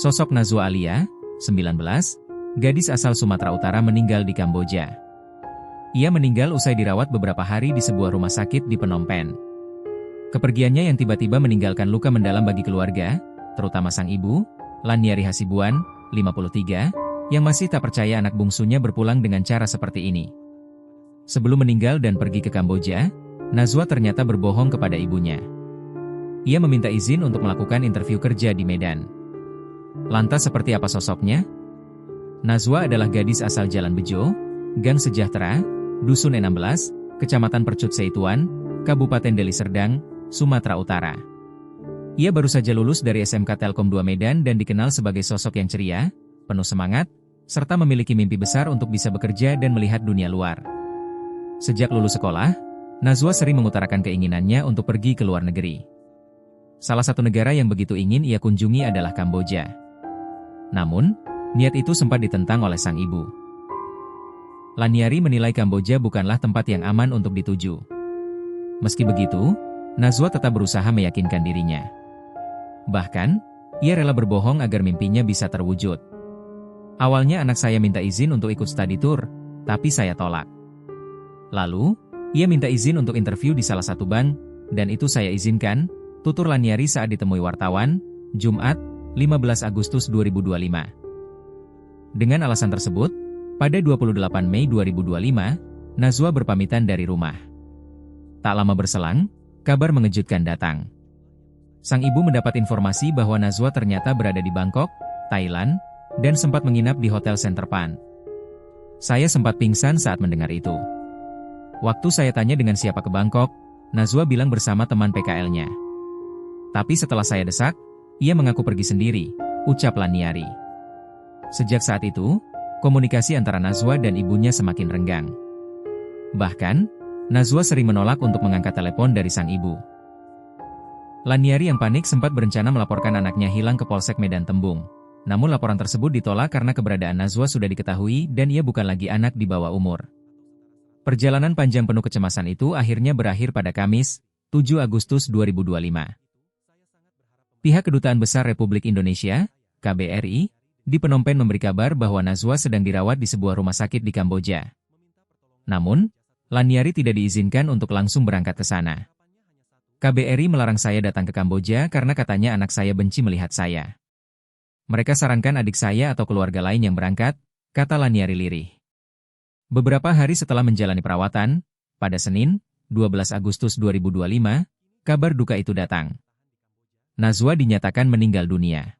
Sosok Nazwa Alia, 19, gadis asal Sumatera Utara meninggal di Kamboja. Ia meninggal usai dirawat beberapa hari di sebuah rumah sakit di Phnom Penh. Kepergiannya yang tiba-tiba meninggalkan luka mendalam bagi keluarga, terutama sang ibu, Laniari Hasibuan, 53, yang masih tak percaya anak bungsunya berpulang dengan cara seperti ini. Sebelum meninggal dan pergi ke Kamboja, Nazwa ternyata berbohong kepada ibunya. Ia meminta izin untuk melakukan interview kerja di Medan. Lantas seperti apa sosoknya? Nazwa adalah gadis asal Jalan Bejo, Gang Sejahtera, Dusun 16, Kecamatan Percut Seituan, Kabupaten Deli Serdang, Sumatera Utara. Ia baru saja lulus dari SMK Telkom 2 Medan dan dikenal sebagai sosok yang ceria, penuh semangat, serta memiliki mimpi besar untuk bisa bekerja dan melihat dunia luar. Sejak lulus sekolah, Nazwa sering mengutarakan keinginannya untuk pergi ke luar negeri. Salah satu negara yang begitu ingin ia kunjungi adalah Kamboja. Namun, niat itu sempat ditentang oleh sang ibu. Laniari menilai Kamboja bukanlah tempat yang aman untuk dituju. Meski begitu, Nazwa tetap berusaha meyakinkan dirinya. Bahkan, ia rela berbohong agar mimpinya bisa terwujud. Awalnya anak saya minta izin untuk ikut study tour, tapi saya tolak. Lalu, ia minta izin untuk interview di salah satu bank, dan itu saya izinkan, tutur Laniari saat ditemui wartawan, Jumat, 15 Agustus 2025. Dengan alasan tersebut, pada 28 Mei 2025, Nazwa berpamitan dari rumah. Tak lama berselang, kabar mengejutkan datang. Sang ibu mendapat informasi bahwa Nazwa ternyata berada di Bangkok, Thailand, dan sempat menginap di Hotel Center Pan. Saya sempat pingsan saat mendengar itu. Waktu saya tanya dengan siapa ke Bangkok, Nazwa bilang bersama teman PKL-nya. Tapi setelah saya desak, ia mengaku pergi sendiri, ucap Laniari. Sejak saat itu, komunikasi antara Nazwa dan ibunya semakin renggang. Bahkan, Nazwa sering menolak untuk mengangkat telepon dari sang ibu. Laniari yang panik sempat berencana melaporkan anaknya hilang ke Polsek Medan Tembung. Namun laporan tersebut ditolak karena keberadaan Nazwa sudah diketahui dan ia bukan lagi anak di bawah umur. Perjalanan panjang penuh kecemasan itu akhirnya berakhir pada Kamis, 7 Agustus 2025. Pihak Kedutaan Besar Republik Indonesia, KBRI, di Phnom Penh memberi kabar bahwa Nazwa sedang dirawat di sebuah rumah sakit di Kamboja. Namun, Laniari tidak diizinkan untuk langsung berangkat ke sana. KBRI melarang saya datang ke Kamboja karena katanya anak saya benci melihat saya. Mereka sarankan adik saya atau keluarga lain yang berangkat, kata Laniari lirih. Beberapa hari setelah menjalani perawatan, pada Senin, 12 Agustus 2025, kabar duka itu datang. Nazwa dinyatakan meninggal dunia.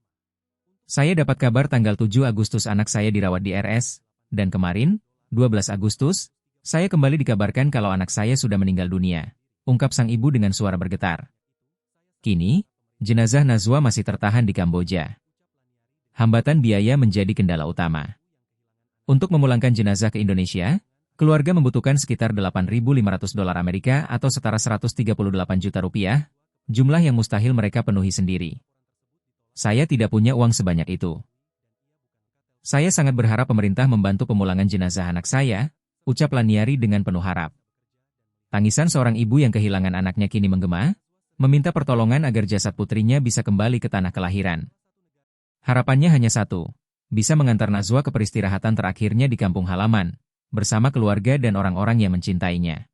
Saya dapat kabar tanggal 7 Agustus anak saya dirawat di RS, dan kemarin, 12 Agustus, saya kembali dikabarkan kalau anak saya sudah meninggal dunia, ungkap sang ibu dengan suara bergetar. Kini, jenazah Nazwa masih tertahan di Kamboja. Hambatan biaya menjadi kendala utama. Untuk memulangkan jenazah ke Indonesia, keluarga membutuhkan sekitar $8.500 Amerika atau setara 138 juta rupiah, jumlah yang mustahil mereka penuhi sendiri. Saya tidak punya uang sebanyak itu. Saya sangat berharap pemerintah membantu pemulangan jenazah anak saya, ucap Laniari dengan penuh harap. Tangisan seorang ibu yang kehilangan anaknya kini menggema, meminta pertolongan agar jasad putrinya bisa kembali ke tanah kelahiran. Harapannya hanya satu, bisa mengantar Nazwa ke peristirahatan terakhirnya di kampung halaman, bersama keluarga dan orang-orang yang mencintainya.